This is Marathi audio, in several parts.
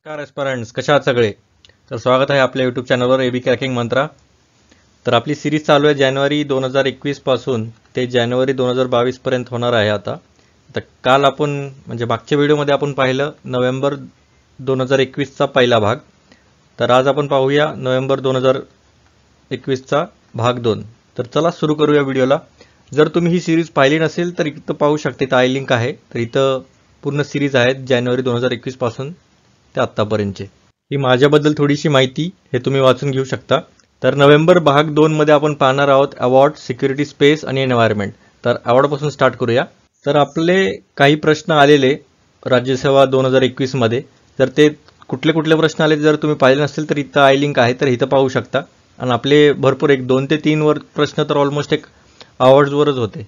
नमस्कार एस्पायरंट्स, कशा आहात सगळे? तर स्वागत आहे आपल्या यूट्यूब चॅनलवर एबी क्रॅकिंग मंत्रा. तर आपली सिरीज चालू आहे जानेवारी 2021 पासून ते जानेवारी 2022 पर्यंत होणार आहे. आता तर काल आपण म्हणजे मागच्या व्हिडिओमध्ये आपण पाहिलं नोव्हेंबर 2021 चा पहिला भाग. तर आज आपण पाहूया नोव्हेंबर 2021 चा भाग 2. तर चला सुरू करूया व्हिडिओला. जर तुम्ही ही सिरीज पाहिली नसेल तर इथं पाहू शकता, इथं आय लिंक आहे. तर इथं पूर्ण सिरीज आहेत जानेवारी 2021 पासून ते आत्तापर्यंतचे. ही माझ्याबद्दल थोडीशी माहिती हे तुम्ही वाचून घेऊ शकता. तर नोव्हेंबर भाग 2 मध्ये आपण पाहणार आहोत अवॉर्ड, सिक्युरिटी, स्पेस आणि एन्व्हायरमेंट. तर अवॉर्डपासून स्टार्ट करूया. तर आपले काही प्रश्न आलेले राज्यसेवा 2021 मध्ये. तर ते कुठले कुठले प्रश्न आले जर तुम्ही पाहिले नसेल तर इथं आय लिंक आहे, तर इथं पाहू शकता. आणि आपले भरपूर एक 2 ते 3 वर प्रश्न तर ऑलमोस्ट एक अवॉर्ड्सवरच होते.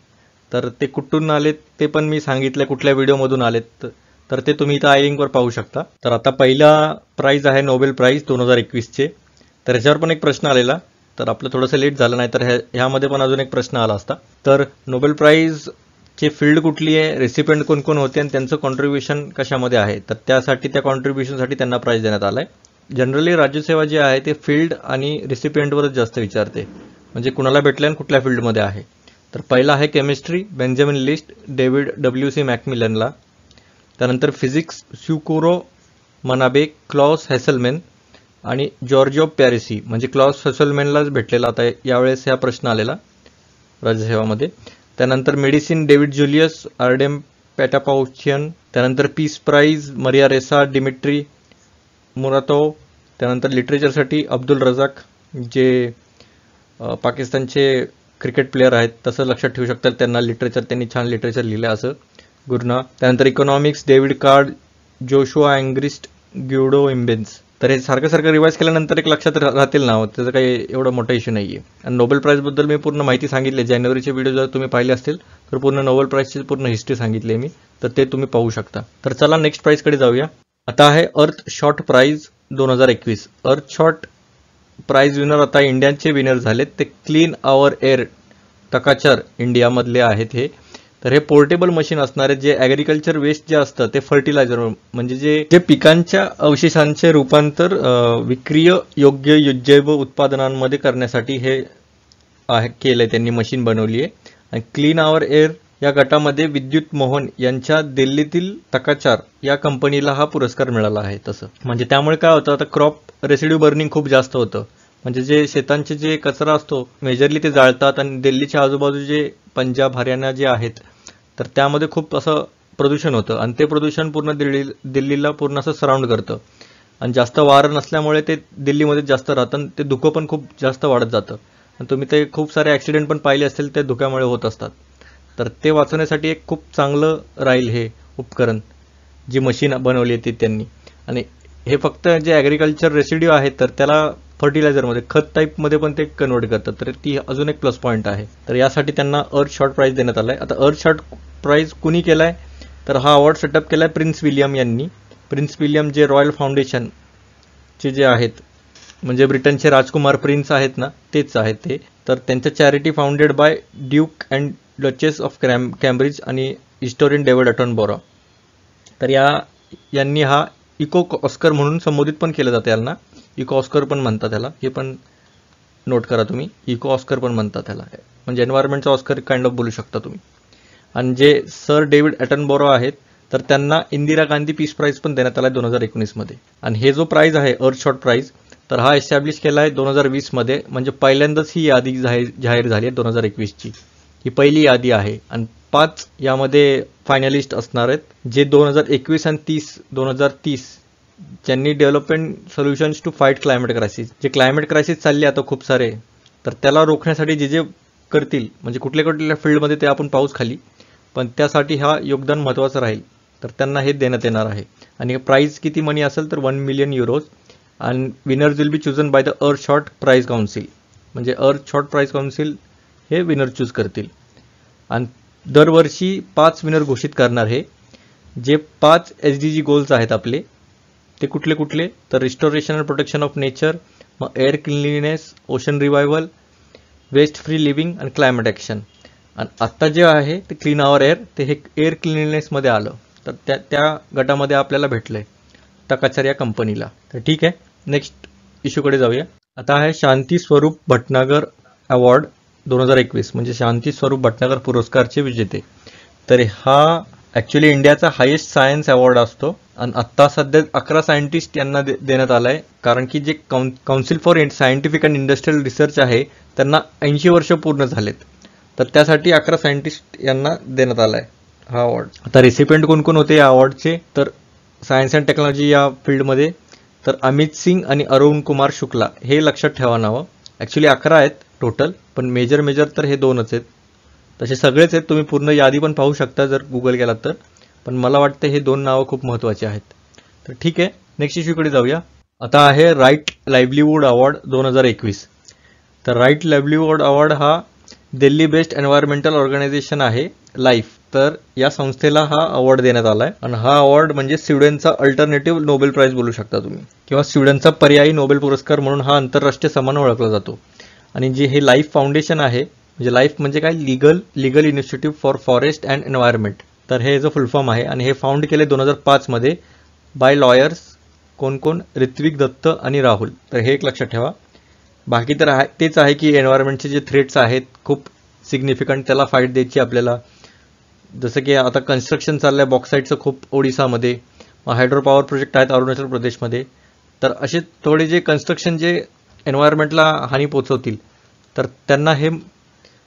तर ते कुठून आलेत ते पण मी सांगितलं, कुठल्या व्हिडिओमधून आलेत तर ते तुम्ही इथं आय लिंकवर पाहू शकता. तर आता पहिला प्राइज आहे नोबेल प्राइज 2021 चे. तर ह्याच्यावर पण एक प्रश्न आलेला, तर आपलं थोडंसं लेट झालं, नाही तर ह्यामध्ये पण अजून एक प्रश्न आला असता. तर नोबेल प्राइज ची फील्ड कुठली आहे, रेसिपियंट कोण कोण होते आणि त्यांचं कॉन्ट्रीब्युशन कशामध्ये आहे, तर त्यासाठी त्या कॉन्ट्रीब्युशनसाठी त्यांना प्राइज देण्यात आलाय. जनरली राज्यसेवा जी आहे ते फील्ड आणि रेसिपियंटवरच जास्त विचारते, म्हणजे कुणाला भेटले आणि कुठल्या फील्डमध्ये आहे. तर पहिला आहे chemistry, Benjamin list, David WC मॅकमिलनला. त्यानंतर फिजिक्स, स्युकुरो मनाबे, क्लॉस हेसलमेन आणि जॉर्जिओ पॅरिसी, म्हणजे क्लॉस हेसलमेनलाच भेटलेला आता यावेळेस ह्या प्रश्न आलेला राज्यसेवामध्ये. त्यानंतर मेडिसिन, डेव्हिड ज्युलियस, आर्डेम पॅटापाउशियन. त्यानंतर पीस प्राइज, मरिया रेसा, डिमिट्री मुरातोव. त्यानंतर लिटरेचरसाठी अब्दुल रजाक, जे पाकिस्तानचे क्रिकेट प्लेअर आहेत, तसं लक्षात ठेवू शकतात त्यांना. त्यांनी छान लिटरेचर लिहिलं असं गुरुना. त्यानंतर इकॉनॉमिक्स, डेव्हिड कार्ड, जोशुआ अँग्रिस्ट, ग्युडो इम्बेन्स. तर हे सारखं रिवाइज केल्यानंतर एक लक्षात राहतील नाव, त्याचं काही एवढा मोठा इश्यू नाहीये. आणि नोबेल प्राइजबद्दल मी पूर्ण माहिती सांगितली. जानेवारीचे व्हिडिओ जर तुम्ही पाहिले असतील तर पूर्ण नोबेल प्राइजची पूर्ण हिस्ट्री सांगितली मी, तर ते तुम्ही पाहू शकता. तर चला नेक्स्ट प्राइजकडे जाऊया. आता आहे अर्थ शॉट प्राइज 2021. अर्थ शॉट प्राइज विनर आता इंडियाचे विनर झालेत. ते क्लीन आवर एअर टकाचर इंडियामधले आहेत हे. तर हे पोर्टेबल मशीन असणार आहे, जे ॲग्रिकल्चर वेस्ट जे असतं ते फर्टिलायझर, म्हणजे जे पिकांच्या अवशेषांचे रूपांतर विक्रिय योग्य जैव उत्पादनांमध्ये करण्यासाठी हे केलंय, त्यांनी मशीन बनवली आहे. आणि क्लीन आवर एअर या गटामध्ये विद्युत मोहन यांच्या दिल्लीतील तकाचार या कंपनीला हा पुरस्कार मिळाला आहे. तसं म्हणजे त्यामुळे काय होतं, आता क्रॉप रेसिड्यू बर्निंग खूप जास्त होतं, म्हणजे जे शेतांचे जे कचरा असतो मेजरली ते जाळतात. आणि दिल्लीच्या आजूबाजूचे पंजाब, हरियाणा जे आहेत तर त्यामध्ये खूप असं प्रदूषण होतं, आणि ते प्रदूषण पूर्ण दिल्लीला पूर्ण असं सराउंड करतं. आणि जास्त वारं नसल्यामुळे ते दिल्लीमध्ये जास्त राहतं आणि ते धुकं पण खूप जास्त वाढत जातं. आणि तुम्ही ते खूप सारे ॲक्सिडेंट पण पाहिले असतील, ते धुक्यामुळे होत असतात. तर ते वाचवण्यासाठी एक खूप चांगलं राहील हे उपकरण, जी मशीन बनवली आहे ती त्यांनी. आणि हे फक्त जे ॲग्रिकल्चर रेसिड्यू आहेत तर त्याला फर्टिलायझरमध्ये, खत टाईपमध्ये पण ते कन्वर्ट करतात. तर ती अजून एक प्लस पॉईंट आहे. तर यासाठी त्यांना अर्थ शॉट प्राइज देण्यात आलाय. आता अर्थ शॉट प्राइज कुणी केलाय, तर हा अवॉर्ड सेटअप केलाय प्रिन्स विलियम यांनी. प्रिन्स विलियम जे रॉयल फाउंडेशनचे जे आहेत, म्हणजे ब्रिटनचे राजकुमार प्रिन्स आहेत ना, तेच आहेत ते. तर त्यांच्या charity founded by Duke and duchess of Cambridge आणि हिस्टोरियन डेव्हिड अटनबरो. तर यांनी हा इको ऑस्कर म्हणून संबोधित पण केलं जातं यांना. इको ऑस्कर पण म्हणतात त्याला, हे पण नोट करा तुम्ही. इको ऑस्कर पण म्हणतात त्याला, म्हणजे एन्व्हायरमेंटचा ऑस्कर काइंड ऑफ बोलू शकता तुम्ही. आणि जे सर डेव्हिड अटनबरो आहेत तर त्यांना इंदिरा गांधी पीस प्राइज पण देण्यात आला 2019 मध्ये. आणि हे जो प्राइज आहे अर्थ शॉट प्राइज, तर हा एस्टॅब्लिश केला आहे 2020 मध्ये. म्हणजे पहिल्यांदाच ही यादी जाहीर झाली आहे 2021 ची. ही पहिली यादी आहे. आणि 5 यामध्ये फायनलिस्ट असणार आहेत, जे 2021 आणि 2030 ज्यांनी development solutions to fight climate crisis, जे क्लायमेट क्रायसिस चालली आता खूप सारे, तर त्याला रोखण्यासाठी जे करतील, म्हणजे कुठल्या कुठल्या फील्डमध्ये ते आपण पाहूच खाली, पण त्यासाठी हा योगदान महत्त्वाचं राहील. तर त्यांना हे देण्यात येणार आहे. आणि प्राइस किती मनी असेल तर 1 मिलियन युरोज. आणि winners will be chosen by the Earthshot Prize Council, म्हणजे अर्थ शॉट प्राइज काउन्सिल हे विनर चूज करतील. आणि दरवर्षी 5 विनर घोषित करणार. हे जे 5 SDG गोल्स आहेत आपले, ते कुठले कुठले, तर restoration and protection of nature, मग air cleanliness, ocean revival, waste free living आणि क्लायमेट ॲक्शन. आणि आत्ता जे आहे ते क्लीन आवर एअर, ते हे एअर क्लिनलीनेसमध्ये आलं, तर त्या गटामध्ये आपल्याला भेटलंय. टकाचार या कंपनीला. तर ठीक आहे, नेक्स्ट इश्यूकडे जाऊया. आता आहे शांती स्वरूप भटनागर अवॉर्ड 2021, म्हणजे शांती स्वरूप भटनागर पुरस्कारचे विजेते. तर हा ॲक्च्युली इंडियाचा हायेस्ट सायन्स अवॉर्ड असतो आणि आत्ता सध्या 11 सायंटिस्ट यांना देण्यात आला आहे, कारण की जे council for scientific and industrial research आहे त्यांना 80 वर्ष पूर्ण झालेत. तर त्यासाठी 11 सायंटिस्ट यांना देण्यात आला आहे हा अवॉर्ड. आता रेसिपियंट कोण कोण होते या अवॉर्डचे, तर सायन्स अँड टेक्नॉलॉजी या फील्डमध्ये तर अमित सिंग आणि अरुण कुमार शुक्ला, हे लक्षात ठेवा नावं. ॲक्च्युली 11 आहेत टोटल, पण मेजर तर हे 2च आहेत. तसे सगळेच आहेत, तुम्ही पूर्ण यादी पण पाहू शकता जर गुगल केलात तर, पण मला वाटतं हे 2 नावं खूप महत्त्वाची आहेत. तर ठीक आहे, नेक्स्ट इश्यूकडे जाऊया. आता आहे राईट लाईव्हलीहूड अवॉर्ड 2021. तर राईट लाईव्हलीहूड अवॉर्ड हा दिल्ली बेस्ड एन्व्हायरमेंटल ऑर्गनायझेशन आहे लाईफ, तर या संस्थेला हा अवॉर्ड देण्यात आला आहे. आणि हा अवॉर्ड म्हणजे स्वीडनचा अल्टरनेटिव्ह नोबेल प्राइज बोलू शकता तुम्ही, किंवा स्वीडनचा पर्यायी नोबेल पुरस्कार म्हणून हा आंतरराष्ट्रीय सन्मान ओळखला जातो. आणि जे हे लाईफ फाउंडेशन आहे, म्हणजे लाईफ म्हणजे काय, legal initiative for forest and environment, तर हे जो फुल फॉर्म आहे. आणि हे फाउंड केले 2005 मध्ये बाय लॉयर्स, कोण ऋत्विक दत्त आणि राहुल. तर हे एक लक्षात ठेवा. बाकी तर तेच आहे की एन्व्हायरमेंटचे जे थ्रेट्स आहेत खूप सिग्निफिकंट, त्याला फाईट द्यायची आपल्याला. जसं की आता कन्स्ट्रक्शन चाललं आहे बॉक्साईटचं खूप ओडिसामध्ये, हायड्रो पॉवर प्रोजेक्ट आहेत अरुणाचल प्रदेशमध्ये. तर असे थोडे जे कन्स्ट्रक्शन जे एन्व्हायरमेंटला हानी पोचवतील, तर त्यांना हे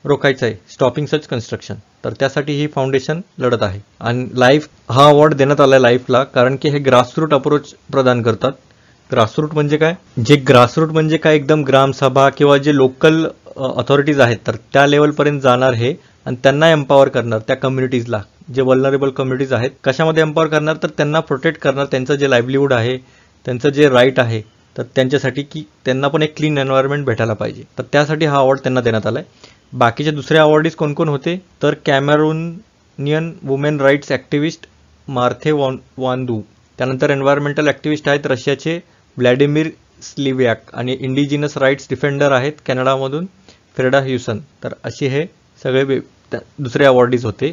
रोखायचं आहे, स्टॉपिंग सच कन्स्ट्रक्शन. तर त्यासाठी ही फाउंडेशन लढत आहे. आणि लाईफ हा अवॉर्ड देण्यात आला आहे लाईफला, कारण की हे ग्रासरूट अप्रोच प्रदान करतात. ग्रासरूट म्हणजे काय, ग्रासरूट म्हणजे काय, एकदम ग्रामसभा किंवा जे लोकल अथॉरिटीज आहेत तर त्या लेवलपर्यंत जाणार हे, आणि त्यांना एम्पॉवर करणार, त्या कम्युनिटीजला, जे वल्नरेबल कम्युनिटीज आहेत कशामध्ये एम्पॉवर करणार, तर त्यांना प्रोटेक्ट करणार, त्यांचं जे लाईव्हलीहूड आहे, त्यांचं जे राईट आहे, तर त्यांच्यासाठी की त्यांना पण एक क्लीन एन्व्हायरमेंट भेटायला पाहिजे. तर त्यासाठी हा अवॉर्ड त्यांना देण्यात आला आहे. बाकीचे दुसरे अवॉर्डीज कोण कोण होते, तर कॅमेरुनियन वुमेन राईट्स ॲक्टिव्हिस्ट मार्थे वांदू, त्यानंतर एन्व्हायरमेंटल ॲक्टिव्हिस्ट आहेत रशियाचे व्लाडिमीर स्लिव्याक, आणि इंडिजिनस राईट्स डिफेंडर आहेत कॅनडामधून फ्रेडा ह्युसन. तर असे हे सगळे दुसरे अवॉर्डीज होते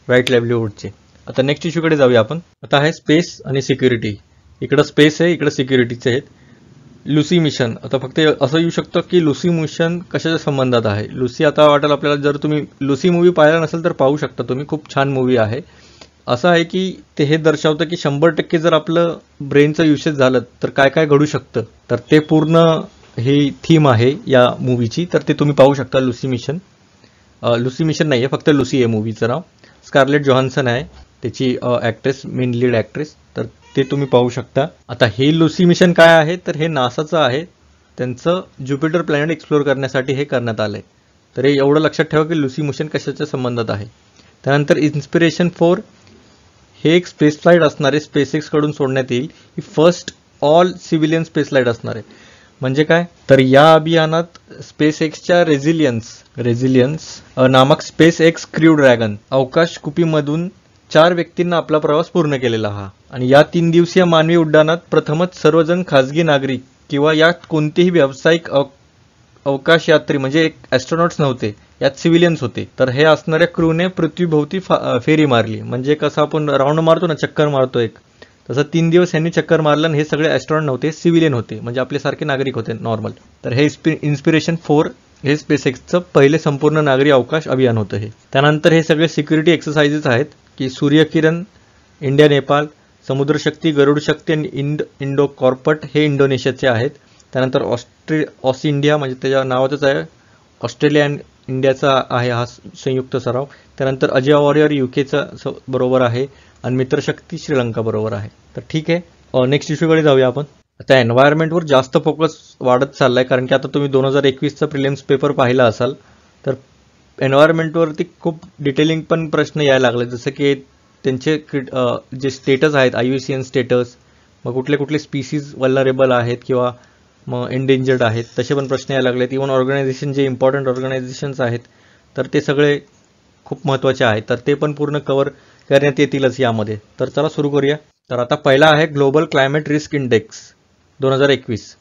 राईट लाईव्हलीहूडचे. आता नेक्स्ट इश्यूकडे जाऊया आपण. आता आहे स्पेस आणि सिक्युरिटी. इकडं स्पेस आहे, इकडं सिक्युरिटीचे आहेत. Lucy mission. आता फक्त असं येऊ शकतं की लुसी मिशन कशाच्या संबंधात आहे. लुसी आता वाटेल आपल्याला, जर तुम्ही लुसी मूवी पाहिला नसेल तर पाहू शकता तुम्ही, खूप छान मूवी आहे. असं आहे की ते हे दर्शवतं की 100% जर आपलं ब्रेनचं युसेज झालं तर काय काय घडू शकतं. तर ते पूर्ण ही थीम आहे या मूवीची, तर ते तुम्ही पाहू शकता. लुसी मिशन नाही आहे, फक्त लुसी आहे मूवीचं नाव. स्कारलेट जोहान्सन आहे त्याची ॲक्ट्रेस, मेन लीड ॲक्ट्रेस. तर ते तुम्ही पाहू शकता. आता हे लुसी मिशन काय आहे, तर हे नासाचं आहे. त्यांचं ज्युपिटर प्लॅनेट एक्सप्लोर करण्यासाठी हे करण्यात आलं आहे. तर हे एवढं लक्षात ठेवा की लुसी मिशन कशाच्या संबंधात आहे. त्यानंतर इन्स्पिरेशन 4 हे एक स्पेस फ्लाईट असणार आहे, स्पेसएक्सकडून सोडण्यात येईल. ही first all civilian space flight असणार आहे. म्हणजे काय, तर या अभियानात स्पेसएक्सच्या रेझिलियन्स नामक स्पेसएक्स क्रू ड्रॅगन अवकाश कुपीमधून 4 व्यक्तींना आपला प्रवास पूर्ण केलेला हा. आणि या 3 दिवसीय मानवी उड्डाणात प्रथमच सर्वजण खाजगी नागरिक किंवा यात कोणतेही व्यावसायिक अवकाश यात्री म्हणजे एक ॲस्ट्रॉनॉट्स नव्हते, यात सिव्हिलियन्स होते. तर हे असणाऱ्या क्रूने पृथ्वीभोवती फेरी मारली. म्हणजे कसं आपण राऊंड मारतो ना, चक्कर मारतो एक, तसं 3 दिवस यांनी चक्कर मारलं. आणि हे सगळे ॲस्ट्रॉनॉट नव्हते, सिव्हिलियन होते, म्हणजे आपल्यासारखे नागरिक होते नॉर्मल. तर हे इन्स्पिरेशन 4 हे स्पेसएक्सचं पहिले संपूर्ण नागरी अवकाश अभियान होतं हे. त्यानंतर हे सगळे सिक्युरिटी एक्सरसाइजेस आहेत की सूर्यकिरण, इंडिया नेपाळ, समुद्रशक्ती, गरुड शक्ती आणि इंडो कॉर्पट हे इंडोनेशियाचे आहेत. त्यानंतर ऑस इंडिया म्हणजे त्याच्या नावातच आहे, ऑस्ट्रेलिया आणि इंडियाचा आहे हा संयुक्त सराव. त्यानंतर अजय वॉरियर युकेचा बरोबर आहे, आणि मित्रशक्ती श्रीलंका बरोबर आहे. तर ठीक आहे, नेक्स्ट इश्यूकडे जाऊया आपण. आता एन्व्हायरमेंटवर जास्त फोकस वाढत चाललाय, कारण की आता तुम्ही 2021चा प्रिलिम्स पेपर पाहिला असाल तर एन्व्हायरमेंटवरती खूप डिटेलिंग पण प्रश्न यायला लागले. जसं की त्यांचे जे स्टेटस आहेत, IUCN स्टेटस, मग कुठले कुठले स्पीसीज वल्नरेबल आहेत किंवा मग एंडेंजर्ड आहेत, तसे पण प्रश्न यायला लागलेत. इव्हन ऑर्गनायझेशन जे इम्पॉर्टंट ऑर्गनायझेशन्स आहेत तर ते सगळे खूप महत्त्वाचे आहेत, तर ते पण पूर्ण कव्हर करण्यात येतीलच यामध्ये. तर चला सुरू करूया. तर आता पहिला आहे ग्लोबल क्लायमेट रिस्क इंडेक्स 2021.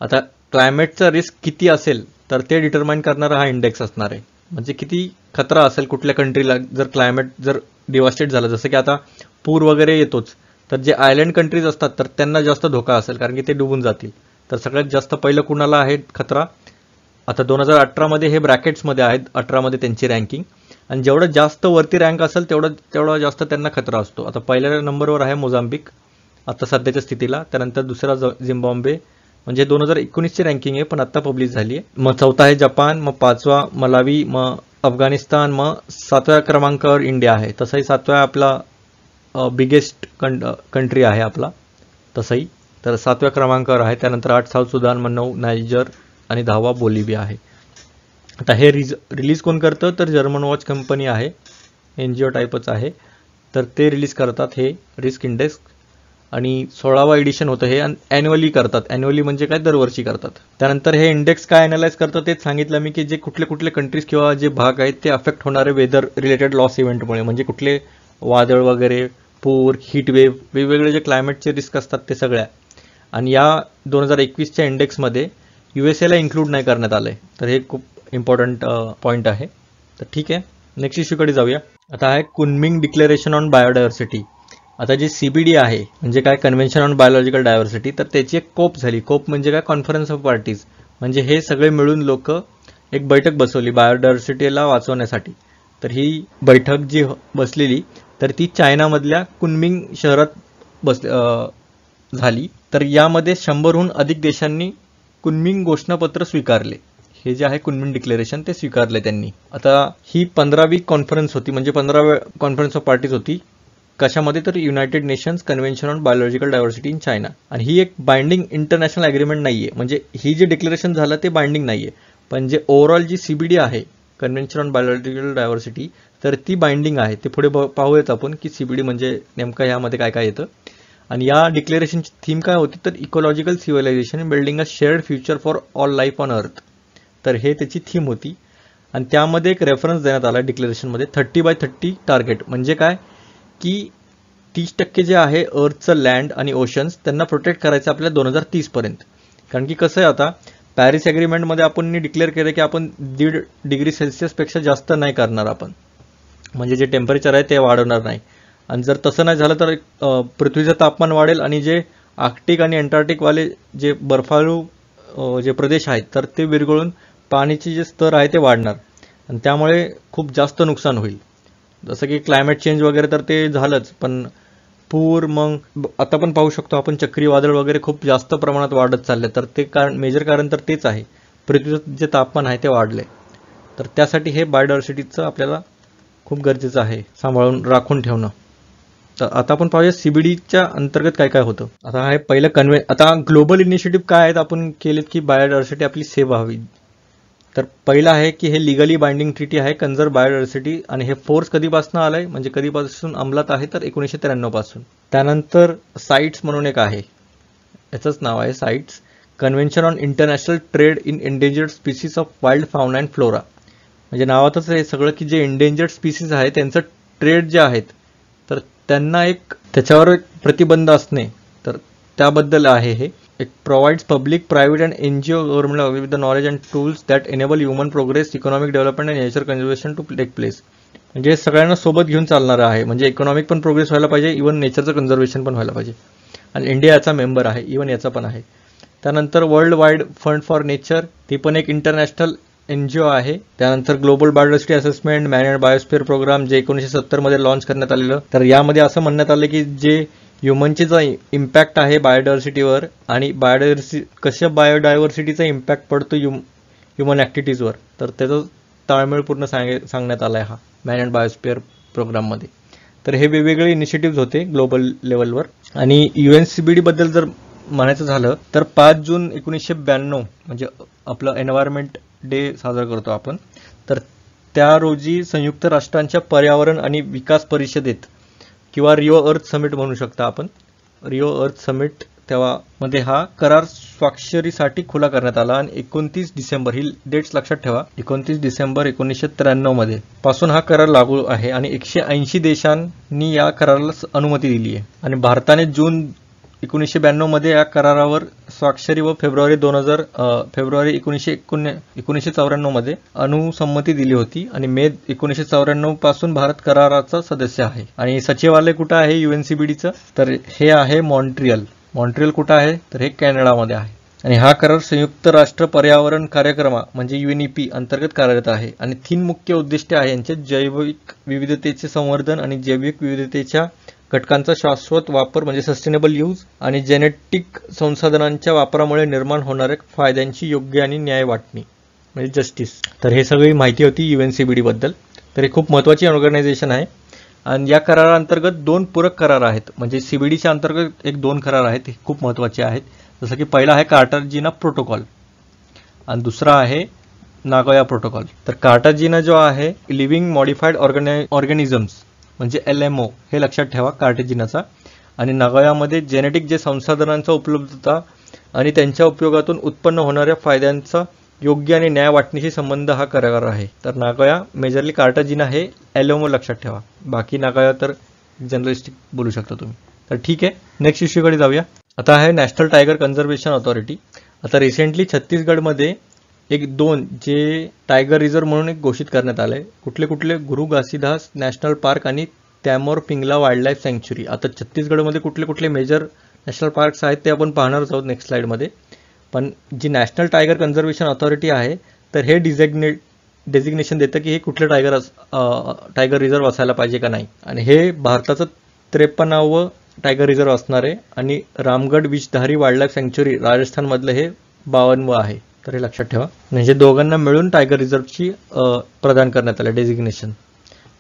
आता क्लायमेटचा रिस्क किती असेल तर ते डिटरमाइन करणारा हा इंडेक्स असणार आहे. म्हणजे किती खतरा असेल कुठल्या कंट्रीला जर क्लायमेट जर डिवास्टेट झालं, जसं की आता पूर वगैरे येतोच, तर जे आयलंड कंट्रीज असतात तर त्यांना जास्त धोका असेल, कारण की ते डुबून जातील. तर सगळ्यात जास्त पहिलं कुणाला आहे खतरा? आता 2018मध्ये हे ब्रॅकेट्समध्ये आहेत, 18मध्ये त्यांची रँकिंग, आणि जेवढं जास्त वरती रँक असेल तेवढा जास्त त्यांना खतरा असतो. आता पहिल्या नंबरवर आहे मोझाम्बिक आता सध्याच्या स्थितीला, त्यानंतर दुसरा झिम्बाब्वे, म्हणजे 2019ची रँकिंग आहे पण आत्ता पब्लिश झाली आहे. मग चौथा आहे जपान, मग पाचवा मलावी, मग अफगाणिस्तान, मग 7व्या क्रमांकावर इंडिया आहे. तसंही 7व्या आपला बिगेस्ट कंट्री आहे आपला तसंही, तर 7व्या क्रमांकावर आहे. त्यानंतर 8 साऊथ सुदान, मग 9 नायजर आणि 10वा बोलिव्हिया आहे. आता हे रिलीज कोण करतं? तर जर्मन वॉच कंपनी आहे, NGO टाईपच आहे. तर ते रिलीज करतात हे रिस्क इंडेक्स, आणि 16वा एडिशन होतं हे, आणि ॲन्युअली करतात. ॲन्युअली म्हणजे काय? दरवर्षी करतात. त्यानंतर हे इंडेक्स काय ॲनालाइज करतं तेच सांगितलं मी, की जे कुठले कंट्रीज किंवा जे भाग आहेत ते अफेक्ट होणारे वेदर रिलेटेड लॉस इव्हेंटमुळे, म्हणजे कुठले वादळ वगैरे, पूर, हीट वेव्ह, वेगवेगळे जे क्लायमेटचे रिस्क असतात ते सगळ्या. आणि या 2021च्या इंडेक्समध्ये USA इन्क्लूड नाही करण्यात आलं आहे. तर हे खूप इम्पॉर्टंट पॉईंट आहे. तर ठीक आहे, नेक्स्ट इश्यूकडे जाऊया. आता आहे कुनमिंग डिक्लेरेशन ऑन बायोडायव्हर्सिटी. आता जी CBD आहे म्हणजे काय? कन्व्हेन्शन ऑन बायोलॉजिकल डायव्हर्सिटी, तर त्याची एक कोप झाली. कोप म्हणजे काय? कॉन्फरन्स ऑफ पार्टीज, म्हणजे हे सगळे मिळून लोक एक बैठक बसवली बायोडायव्हर्सिटीला वाचवण्यासाठी. तर ही बैठक जी बसलेली तर ती चायनामधल्या कुनमिंग शहरात झाली. तर यामध्ये 100हून अधिक देशांनी कुनमिंग घोषणापत्र स्वीकारले. हे जे आहे कुनमिंग डिक्लेरेशन ते स्वीकारले त्यांनी. आता ही 15वी कॉन्फरन्स होती, म्हणजे 15व्या कॉन्फरन्स ऑफ पार्टीज होती. कशामध्ये? तर United nations convention on biological diversity in China. आणि ही एक बाइंडिंग इंटरनॅशनल ॲग्रीमेंट नाहीये, म्हणजे ही जे डिक्लेरेशन झालं ते बाइंडिंग नाहीये, पण जे ओव्हरऑल जी CBD आहे कन्व्हेन्शन ऑन बायोलॉजिकल डायव्हर्सिटी, तर ती बाइंडिंग आहे. ते पुढे पाहूयात आपण की CBD म्हणजे नेमकं यामध्ये काय काय येतं. आणि या डिक्लेरेशनची थीम काय होती? तर ecological civilisation building a shared future for all life on Earth. तर हे त्याची थीम होती. आणि त्यामध्ये एक रेफरन्स देण्यात आला डिक्लेरेशनमध्ये 30x30 टार्गेट. म्हणजे काय? की 30% जे आहे अर्थचं लँड आणि ओशन्स त्यांना प्रोटेक्ट करायचं आपल्याला 2030 पर्यंत. कारण की कसं आहे, आता पॅरिस ॲग्रीमेंटमध्ये आपण डिक्लेअर केलं की आपण 1.5 डिग्री सेल्सिअसपेक्षा जास्त नाही करणार आपण, म्हणजे जे टेम्परेचर आहे ते वाढवणार नाही. आणि जर तसं नाही झालं तर पृथ्वीचं तापमान वाढेल आणि जे आर्क्टिक आणि अंटार्क्टिकवाले जे बर्फाळू जे प्रदेश आहेत तर ते विरघळून पाण्याचे जे स्तर आहे ते वाढणार, आणि त्यामुळे खूप जास्त नुकसान होईल. जसं की क्लायमेट चेंज वगैरे तर ते झालंच, पण पूर, मग आता पण पाहू शकतो आपण चक्रीवादळ वगैरे खूप जास्त प्रमाणात वाढत चालले. तर ते मेजर कारण तर तेच आहे, पृथ्वीचं जे तापमान आहे ते वाढले. तर त्यासाठी हे बायोडायव्हर्सिटीचं आपल्याला खूप गरजेचं आहे सांभाळून राखून ठेवणं. तर आता आपण पाहूया CBDच्या अंतर्गत काय काय होतं. आता आहे पहिलं आता ग्लोबल इनिशिएटिव्ह काय आहेत आपण केलेत की बायोडायव्हर्सिटी आपली सेव्ह व्हावी. तर पहिलं आहे की हे लिगली बाइंडिंग ट्रीटी आहे कन्झर्व बायोडायव्हर्सिटी, आणि हे फोर्स कधीपासून आलंय म्हणजे कधीपासून अंमलात आहे? तर 1993 पासून. त्यानंतर साईट्स म्हणून एक आहे, याचंच नाव आहे sites, convention on international trade in endangered species of wild fauna and flora. म्हणजे नावातच हे सगळं की जे एंडेंजर्ड स्पीसीज आहे त्यांचं ट्रेड जे आहेत तर त्यांना एक त्याच्यावर एक प्रतिबंध असणे, तर त्याबद्दल आहे हे. It provides public, private and NGO government with the knowledge and tools that enable human progress, economic development and nature conservation to take place. म्हणजे सगळ्यांना सोबत घेऊन चालणारं आहे, म्हणजे इकॉनॉमिक पण प्रोग्रेस व्हायला पाहिजे, इव्हन नेचरचं कन्झर्वेशन पण व्हायला पाहिजे. आणि इंडिया याचा मेंबर आहे, इव्हन याचा पण आहे. त्यानंतर World Wide Fund for Nature, ती पण एक इंटरनॅशनल NGO आहे. त्यानंतर Global Biodiversity Assessment Man and Biosphere Programme जे 1970 मध्ये लॉन्च करण्यात आलेलं. तर यामध्ये असं म्हणण्यात आलं की जे ह्युमनची जो इम्पॅक्ट आहे बायोडायव्हर्सिटीवर, आणि कशा बायोडायव्हर्सिटीचा इम्पॅक्ट पडतो ह्युमन ॲक्टिव्हिटीजवर, तर त्याचं ताळमेळ पूर्ण सांगण्यात आला आहे हा मॅन अँड बायोस्फिअर प्रोग्राममध्ये. तर हे वेगवेगळे इनिशिएटिव्ह होते ग्लोबल लेवलवर. आणि UNCBD बद्दल जर म्हणायचं झालं तर 5 जून 1992 म्हणजे आपलं एन्व्हायरमेंट डे साजरा करतो आपण. तर त्या रोजी संयुक्त राष्ट्रांच्या पर्यावरण आणि विकास परिषदेत किंवा रिओ अर्थ समिट म्हणू शकता आपण, रिओ अर्थ समिट तेव्हा मध्ये हा करार स्वाक्षरीसाठी खुला करण्यात आला. आणि 29 डिसेंबर ही डेट्स लक्षात ठेवा, 29 डिसेंबर 1993 मध्ये पासून हा करार लागू आहे. आणि 180 देशांनी या कराराला अनुमती दिली आहे. आणि भारताने जून 1992 मध्ये या करारावर स्वाक्षरी व फेब्रुवारी 1994 मध्ये अनुसंमती दिली होती आणि मे 1994 पासून भारत कराराचा सदस्य आहे. आणि सचिवालय कुठं आहे UNCBDचं, तर हे आहे मॉन्ट्रियल कुठं आहे, तर हे कॅनडामध्ये आहे. आणि हा करार संयुक्त राष्ट्र पर्यावरण कार्यक्रमा म्हणजे UNEP अंतर्गत कार्यरत आहे. आणि 3 मुख्य उद्दिष्टे आहे यांचे: जैविक विविधतेचे संवर्धन आणि जैविक विविधतेच्या घटकांचा शाश्वत वापर म्हणजे सस्टेनेबल यूज, आणि जेनेटिक संसाधनांच्या वापरामुळे निर्माण होणाऱ्या फायद्यांची योग्य आणि न्याय वाटणी म्हणजे जस्टिस. तर हे सगळी माहिती होती UNCBD बद्दल. तर हे खूप महत्त्वाची ऑर्गनायझेशन आहे. आणि या कराराअंतर्गत 2 पूरक करार आहेत, म्हणजे CBDच्या अंतर्गत 2 करार आहेत, हे खूप महत्त्वाचे आहेत. जसं की पहिला आहे कार्टाजिना प्रोटोकॉल आणि दुसरा आहे नागोया प्रोटोकॉल. तर कार्टाजिना जो आहे लिव्हिंग मॉडिफाईड ऑर्गॅनिझम्स म्हणजे LMO हे लक्षात ठेवा कार्टाजिनाचा. आणि नागोयामध्ये जेनेटिक जे संसाधनांचा उपलब्धता आणि त्यांच्या उपयोगातून उत्पन्न होणाऱ्या फायद्यांचा योग्य आणि न्याय वाटणीशी संबंध हा करार आहे. तर नागोया मेजरली, कार्टाजिना हे LMO लक्षात ठेवा. बाकी नागोया तर जनरलिस्टिक बोलू शकता तुम्ही. तर ठीक आहे, नेक्स्ट इश्यूकडे जाऊया. आता आहे नॅशनल टायगर कन्झर्वेशन ऑथॉरिटी. आता रिसेंटली छत्तीसगडमध्ये 2 जे टायगर रिझर्व्ह म्हणून घोषित करण्यात आले. कुठले गुरु घासीदास नॅशनल पार्क आणि त्यामोर पिंगला वाईल्ड लाईफ सँक्च्युरी. आता छत्तीसगडमध्ये कुठले मेजर नॅशनल पार्क्स आहेत ते आपण पाहणारच आहोत नेक्स्ट स्लाइडमध्ये. पण जी नॅशनल टायगर कन्झर्वेशन ऑथॉरिटी आहे तर हे डेझिग्नेशन देतं की हे कुठले टायगर रिझर्व्ह असायला पाहिजे का नाही. आणि हे भारताचं 53वं टायगर रिझर्व्ह असणार आहे. आणि Ramgarh Vishdhari wildlife sanctuary राजस्थानमधलं हे 52वं आहे. तर हे लक्षात ठेवा. म्हणजे दोघांना मिळून टायगर रिझर्व्हची प्रदान करण्यात आलं डेझिग्नेशन.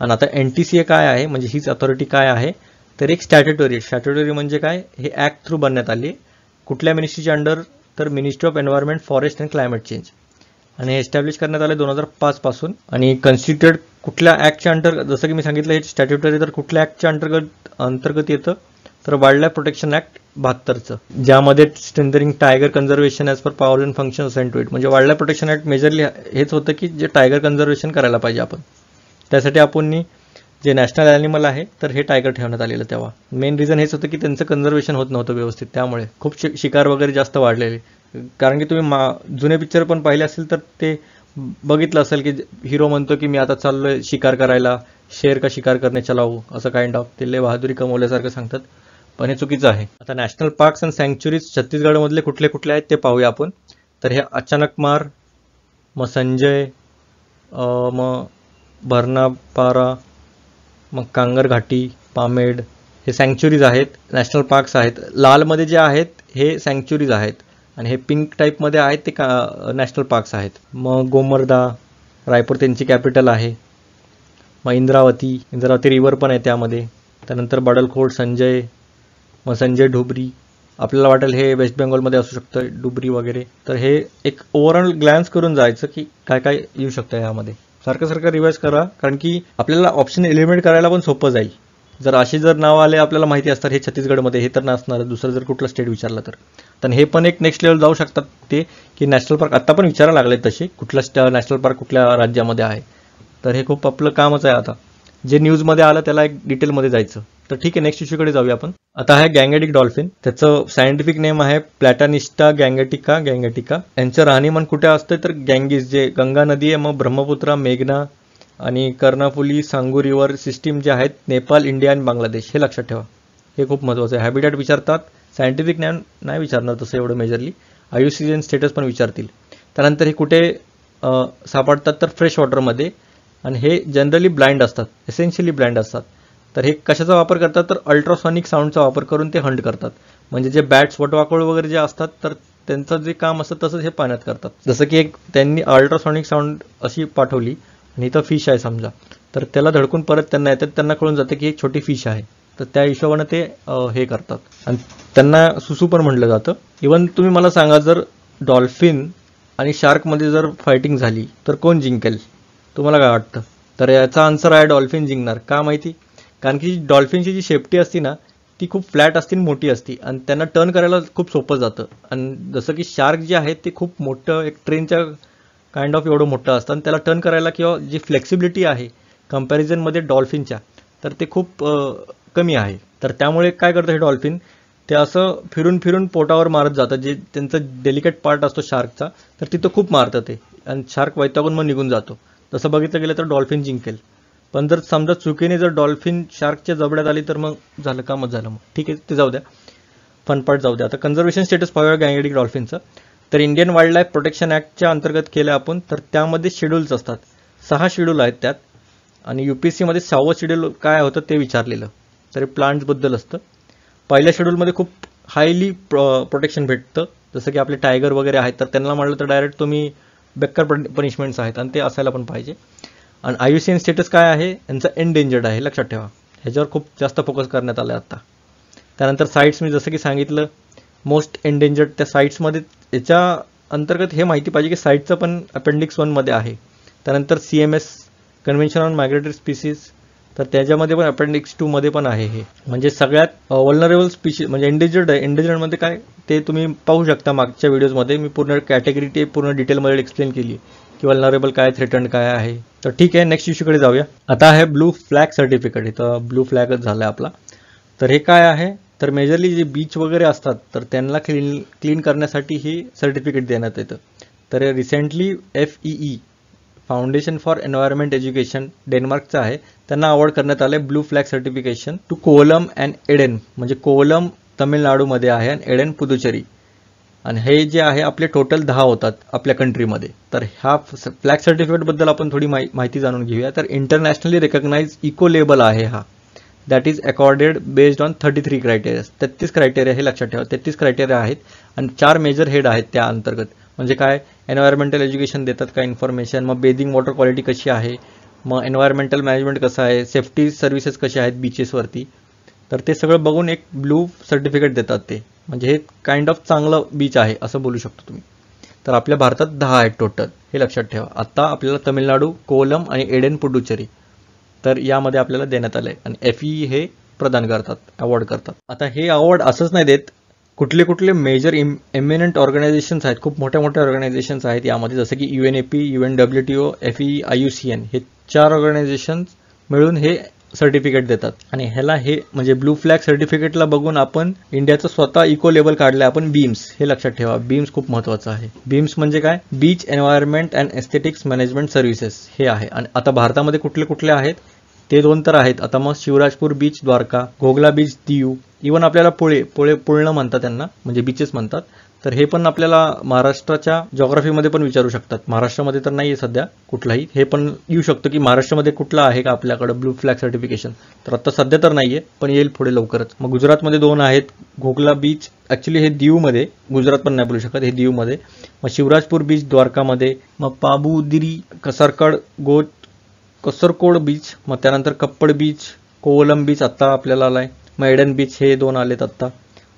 आणि आता NTCA काय आहे, म्हणजे हीच अथॉरिटी काय आहे, तर एक स्टॅट्युटरी म्हणजे काय, हे ॲक्ट थ्रू बनण्यात आली. कुठल्या मिनिस्ट्रीच्या अंडर, तर ministry of environment, forest and climate change. आणि हे एस्टॅब्लिश करण्यात आले 2005 पासून. आणि कन्स्टिट्युटेड कुठल्या ॲक्टच्या अंतर्गत, जसं की मी सांगितलं हे स्टॅट्युटरी, तर कुठल्या ॲक्टच्या अंतर्गत येतं, तर वाईल्ड लाईफ प्रोटेक्शन ॲक्ट 72चं, ज्यामध्ये strengthening tiger conservation as per power and function assign to it. म्हणजे wildlife protection act majorly हेच होतं की जे टायगर कन्झर्वेशन करायला पाहिजे आपण. त्यासाठी आपण जे नॅशनल ॲनिमल आहे तर हे टायगर ठेवण्यात आलेलं. तेव्हा मेन रिझन हेच होतं की त्यांचं कन्झर्वेशन होत नव्हतं व्यवस्थित, त्यामुळे खूप शिकार वगैरे जास्त वाढलेले. कारण की तुम्ही जुने पिक्चर पण पाहिले असेल तर ते बघितलं असेल की हिरो म्हणतो की मी आता चाललोय शिकार करायला, शेर का शिकार करणे चलावू, असं काइंड ऑफ. ते लय बहादुरी कमवल्यासारखं सांगतात, पण हे चुकीचं आहे. आता नॅशनल पार्क्स अँड सँक्च्युरीज छत्तीसगडमधले कुठले आहेत ते पाहूया आपण. तर हे अचानकमार, मग संजय, मग भरनापारा, मग कांगर घाटी, पामेड, हे सँक्च्युरीज आहेत, नॅशनल पार्क्स आहेत. लालमध्ये जे आहेत हे सँक्च्युरीज आहेत आणि हे पिंक टाईपमध्ये आहेत ते नॅशनल पार्क्स आहेत. मग गोमर्दा, रायपूर त्यांची कॅपिटल आहे. मग इंद्रावती रिव्हर पण आहे त्यामध्ये. त्यानंतर बडलखोड, मग संजय ढुबरी. आपल्याला वाटेल हे वेस्ट बेंगॉलमध्ये असू शकतं डुबरी वगैरे. तर हे एक ओव्हरऑल ग्लॅन्स करून जायचं की काय काय येऊ शकतं यामध्ये. सारखं रिवाइज करा, कारण की आपल्याला ऑप्शन एलिमिनेट करायला पण सोपं जाईल. जर नाव आले आपल्याला माहिती असतात हे छत्तीसगडमध्ये, हे तर नसणार, दुसरं जर कुठलं स्टेट विचारलं तर हे पण एक नेक्स्ट लेवल जाऊ शकतात ते की नॅशनल पार्क. आता पण विचारायला लागले तसे कुठला नॅशनल पार्क कुठल्या राज्यामध्ये आहे. तर हे खूप आपलं कामच आहे. आता जे न्यूजमध्ये आलं त्याला एक डिटेलमध्ये जायचं. तर ठीक आहे, नेक्स्ट इश्यूकडे जाऊया आपण. आता आहे गँगेटिक डॉल्फिन. त्याचं सायंटिफिक नेम आहे प्लॅटानिस्टा गँगेटिका. यांचं राहणीमान कुठे असतं तर गँगीज, जे गंगा नदी आहे, मग ब्रह्मपुत्रा, मेघना आणि कर्णाफुली, सांगू रिव्हर सिस्टीम जे आहेत नेपाळ, इंडिया आणि बांगलादेश. हे लक्षात ठेवा, हे खूप महत्त्वाचं आहे. हॅबिटॅट विचारतात, सायंटिफिक ज्ञान नाही विचारणार तसं एवढं मेजरली. IUCN स्टेटस पण विचारतील. त्यानंतर हे कुठे सापडतात तर फ्रेश वॉटरमध्ये. आणि हे जनरली ब्लाइंड असतात, एसेन्शियली ब्लाइंड असतात. तर हे कशाचा वापर करतात तर अल्ट्रासॉनिक साऊंडचा वापर करून ते हंट करतात. म्हणजे जे बॅट्स, वटवाकूळ वगैरे जे असतात तर त्यांचं जे काम असतं तसंच हे पाण्यात करतात. जसं की त्यांनी अल्ट्रासॉनिक साऊंड अशी पाठवली आणि इथं फिश आहे समजा, तर त्याला धडकून परत त्यांना येतात, त्यांना कळून जाते की एक छोटी फिश आहे. तर त्या हिशोबानं ते हे करतात आणि त्यांना सुसू पण म्हटलं जातं. इवन तुम्ही मला सांगा, जर डॉल्फिन आणि शार्कमध्ये जर फायटिंग झाली तर कोण जिंकेल, तुम्हाला काय वाटतं? तर याचा आन्सर आहे डॉल्फिन जिंकणार. का माहिती? कारण की डॉल्फिनची जी शेपटी असती ना ती खूप फ्लॅट असते, मोठी असती आणि त्यांना टर्न करायला खूप सोपं जातं. आणि जसं की शार्क जे आहे ते खूप मोठं, एक ट्रेनच्या काइंड ऑफ एवढं मोठं असतं आणि त्याला टर्न करायला किंवा जी फ्लेक्सिबिलिटी आहे कंपॅरिझनमध्ये डॉल्फिनच्या, तर ते खूप कमी आहे. तर त्यामुळे काय करतं हे डॉल्फिन, ते असं फिरून फिरून पोटावर मारत जातं, जे त्यांचं डेलिकेट पार्ट असतो शार्कचा, तर तिथं खूप मारतं ते, आणि शार्क वैतागून मग निघून जातो. तसं बघितलं गेलं तर डॉल्फिन जिंकेल. पण जर समजा चुकीने जर डॉल्फिन शार्कच्या जबड्यात आली तर मग झालं, कामच झालं. मग ठीक आहे, ते जाऊ द्या, फन पार्ट जाऊ द्या. आता कन्झर्वेशन स्टेटस पाहूया गँगेटिक डॉल्फिनचं. तर इंडियन वाईल्ड लाईफ प्रोटेक्शन ॲक्टच्या अंतर्गत केलं आपण, तर त्यामध्ये शेड्यूल्स असतात, 6 शेड्यूल आहेत त्यात. आणि UPSCमध्ये 6वं शेड्यूल काय होतं ते विचारलेलं, तर प्लांट्सबद्दल असतं. पहिल्या शेड्यूलमध्ये खूप हायली प्रोटेक्शन भेटतं, जसं की आपले टायगर वगैरे आहेत, तर त्यांना म्हटलं तर डायरेक्ट तुम्ही बेकार पनिशमेंट्स आहेत, आणि ते असायला पण पाहिजे. आणि IUCN स्टेटस काय आहे, यांचं एंडेंजर्ड आहे, लक्षात ठेवा. ह्याच्यावर खूप जास्त फोकस करण्यात आलं आहे आता. त्यानंतर साईट्स मी जसं की सांगितलं, मोस्ट एंडेंजर्ड त्या साईट्समध्ये, याच्या अंतर्गत हे माहिती पाहिजे की साईटचं पण अपेंडिक्स 1मध्ये आहे. त्यानंतर CMS convention on migratory species, तर त्याच्यामध्ये पण अपेंडिक्स 2मध्ये पण आहे. हे म्हणजे सगळ्यात वल्नरेबल स्पीशीज म्हणजे एंडेंजर्ड आहे. एंडेंजर्डमध्ये काय ते तुम्ही पाहू शकता मागच्या व्हिडिओजमध्ये, मी पूर्ण कॅटेगरी ते पूर्ण डिटेलमध्ये एक्सप्लेन केली की वल्नरेबल काय, थ्रेटन्ड काय आहे. तर ठीक आहे, नेक्स्ट इश्यूकडे जाऊया. आता आहे ब्लू फ्लॅग सर्टिफिकेट. इथं ब्लू फ्लॅगच झाला आपला. तर हे काय आहे, तर मेजरली जे बीच वगैरे असतात तर त्यांना क्लीन करण्यासाठी हे सर्टिफिकेट देण्यात येतं. तर recently FEE foundation for environment education डेन्मार्कचं आहे, त्यांना अवॉर्ड करण्यात आले blue flag certification to Kovalam and Eden. म्हणजे कोवलम तामिळनाडूमध्ये आहे आणि एडेन पुदुचेरी. आणि हे जे आहे आपले टोटल 10 होतात आपल्या कंट्रीमध्ये. तर ह्या फ्लॅग सर्टिफिकेटबद्दल आपण थोडी माहिती जाणून घेऊया. तर इंटरनॅशनली रिकग्नाइज इको लेबल आहे हा, that is accorded based on 33 criteria. 33 criteria हे लक्षात ठेवा, 33 क्रायटेरिया आहेत आणि 4 मेजर हेड आहेत त्या अंतर्गत. म्हणजे काय, एन्व्हायरमेंटल एज्युकेशन देतात का इन्फॉर्मेशन, मग बेदिंग वॉटर क्वालिटी कशी आहे, मग एन्व्हायरमेंटल मॅनेजमेंट कसं आहे, सेफ्टी सर्व्हिसेस कशा आहेत बीचेसवरती. तर ते सगळं बघून एक ब्लू सर्टिफिकेट देतात ते. म्हणजे हे काइंड ऑफ चांगलं बीच आहे असं बोलू शकतो तुम्ही. तर आपल्या भारतात 10 आहेत टोटल, हे लक्षात ठेवा. आता आपल्याला तमिळनाडू, कोवलम आणि एडेन पुडुचेरी तर यामध्ये आपल्याला देण्यात आलं आहे. आणि FEE हे प्रदान करतात, अवॉर्ड करतात. आता हे अवॉर्ड असंच नाही देत, कुठले कुठले मेजर एमिनंट ऑर्गनायझेशन्स आहेत, खूप मोठ्या मोठ्या ऑर्गनायझेशन्स आहेत यामध्ये, जसं की UNEP, UNWTO, FEE, IUCN, हे 4 ऑर्गनायझेशन्स मिळून हे सर्टिफिकेट देतात. आणि ह्याला हे म्हणजे ब्लू फ्लॅग सर्टिफिकेटला बघून आपण इंडियाचं स्वतः इको लेबल काढलं आपण BEAMS, हे लक्षात ठेवा. BEAMS खूप महत्त्वाचं आहे. BEAMS म्हणजे काय, beach environment and aesthetics management services हे आहे. आणि आता भारतामध्ये कुठले कुठले आहेत ते 2 तर आहेत. आता मग Shivrajpur beach Dwarka, Ghoghla beach Diu, even आपल्याला पुळणं म्हणतात त्यांना, म्हणजे बीचेस म्हणतात. तर हे पण आपल्याला महाराष्ट्राच्या जॉग्राफीमध्ये पण विचारू शकतात. महाराष्ट्रामध्ये तर नाही आहे सध्या कुठलाही, हे पण येऊ शकतं की महाराष्ट्रामध्ये कुठला आहे का आपल्याकडं ब्लू फ्लॅग सर्टिफिकेशन. तर आता सध्या तर नाही आहे, पण येईल पुढे लवकरच. मग गुजरातमध्ये 2 आहेत, घोगला बीच, ॲक्च्युली हे दीवमध्ये, गुजरात पण नाही बोलू शकत, हे दीवमध्ये. मग शिवराजपूर बीच द्वारकामध्ये, मग पाबुदिरी, कसरकोड बीच, मग त्यानंतर कप्पड बीच, कोवलम बीच आत्ता आपल्याला आलाय, मग एडन बीच हे 2 आलेत आत्ता,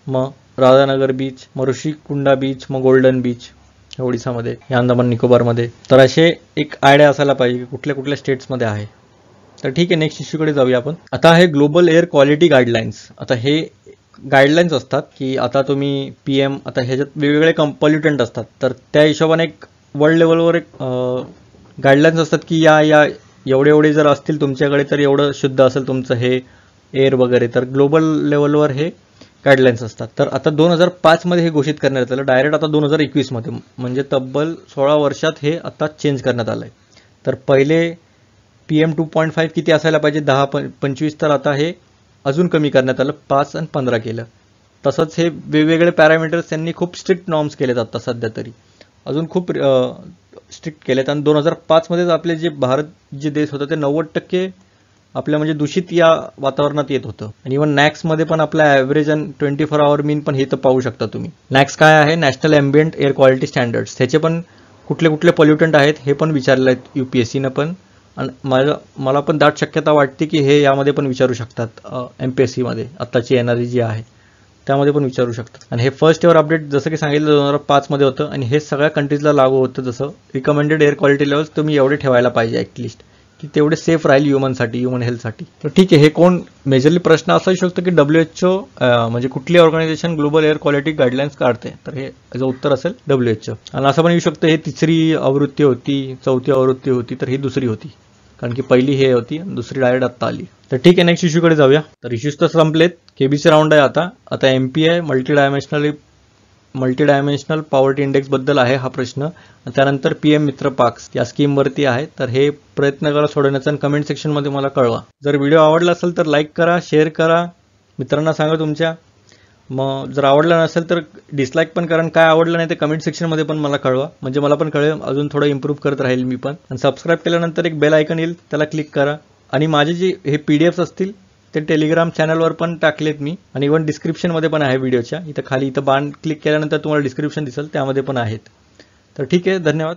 मग राधानगर बीच, मग ऋषिकुंडा बीच, मग गोल्डन बीच ओडिसामध्ये, हे अंदमान निकोबारमध्ये. तर असे एक आयडिया असायला पाहिजे की कुठल्या कुठल्या स्टेट्समध्ये आहे. तर ठीक आहे, नेक्स्ट इश्यूकडे जाऊया आपण. आता आहे ग्लोबल एअर क्वालिटी गाईडलाईन्स. आता हे गाईडलाईन्स असतात की आता तुम्ही PM, आता ह्याच्यात वेगवेगळे पॉल्युटंट असतात, तर त्या हिशोबाने एक वर्ल्ड लेवलवर एक गाईडलाईन्स असतात की या एवढे जर असतील तुमच्याकडे तर एवढं शुद्ध असेल तुमचं हे एअर वगैरे. तर ग्लोबल लेवलवर हे गाईडलाईन्स असतात. तर आता 2005मध्ये हे घोषित करण्यात आलं, डायरेक्ट आता 2021मध्ये, म्हणजे तब्बल 16 वर्षात हे आता चेंज करण्यात आलं आहे. तर पहिले PM 2.5 किती असायला पाहिजे, 10-25, तर आता हे अजून कमी करण्यात आलं, 5 आणि 15 केलं. तसंच हे वेगवेगळे पॅरामीटर्स त्यांनी खूप स्ट्रिक्ट नॉर्म्स केलेत आता सध्या तरी, अजून खूप स्ट्रिक्ट केलेत. आणि 2005मध्येच आपले जे भारत जे देश होतं ते 90% आपल्या म्हणजे दूषित या वातावरणात येत होतं. आणि इव्हन नॅक्समध्ये पण आपला ॲव्हरेज आणि 24 आवर मीन पण हे तर पाहू शकता तुम्ही. नॅक्स काय आहे, national ambient air quality standards, त्याचे पण कुठले कुठले पॉल्युटंट आहेत हे पण विचारले आहेत UPSCनं पण. आणि मला पण दाट शक्यता वाटते की हे यामध्ये पण विचारू शकतात MPSCमध्ये, आत्ताची येणारी जी आहे त्यामध्ये पण विचारू शकतात. आणि हे फर्स्ट इयर अपडेट जसं की सांगितलं 2005मध्ये होतं, आणि हे सगळ्या कंट्रीजला लागू होतं. जसं रिकमेंडेड एअर क्वालिटी लेवल्स तुम्ही एवढे ठेवायला पाहिजे ॲटलिस्ट, की तेवढे सेफ राहील ह्युमन हेल्थसाठी. तर ठीक आहे, हे कोण मेजरली प्रश्न असा येऊ शकतो की WHO म्हणजे कुठली organisation global air quality guidelines काढते, तर हे याचं उत्तर असेल WHO. आणि असं पण येऊ शकतं हे 3री आवृत्ती होती, 4थी आवृत्ती होती, तर ही 2री होती. कारण की पहिली हे होती आणि दुसरी डायरेक्ट आत्ता आली. तर ठीक आहे, नेक्स्ट इश्यूकडे जाऊया. तर इश्यूज तर संपलेत. केबीसी राऊंड आहे आता एमपी आहे, मल्टी डायमेन्शनल पॉवर्टी इंडेक्स बद्दल आहे हा प्रश्न. त्यानंतर पीएम मित्र पाक्स या स्कीमवरती आहे. तर हे प्रयत्न करा सोडवण्याचा आणि कमेंट सेक्शनमध्ये मला कळवा. जर व्हिडिओ आवडला असेल तर लाईक करा, शेअर करा, मित्रांना सांगा तुमच्या. मग जर आवडलं नसेल तर डिसलाईक पण करा. काय आवडलं नाही ते कमेंट सेक्शनमध्ये पण मला कळवा, म्हणजे मला पण कळेल, अजून थोडं इम्प्रूव्ह करत राहील मी पण. आणि सबस्क्राईब केल्यानंतर एक बेल आयकन येईल, त्याला क्लिक करा. आणि माझे जे हे पीडीएफ्स असतील ते टेलिग्राम चॅनलवर पण टाकलेत मी, आणि इव्हन डिस्क्रिप्शनमध्ये पण आहे व्हिडिओच्या. इथं खाली इथं बाण क्लिक केल्यानंतर तुम्हाला डिस्क्रिप्शन दिसेल, त्यामध्ये पण आहेत. तर ठीक आहे, धन्यवाद.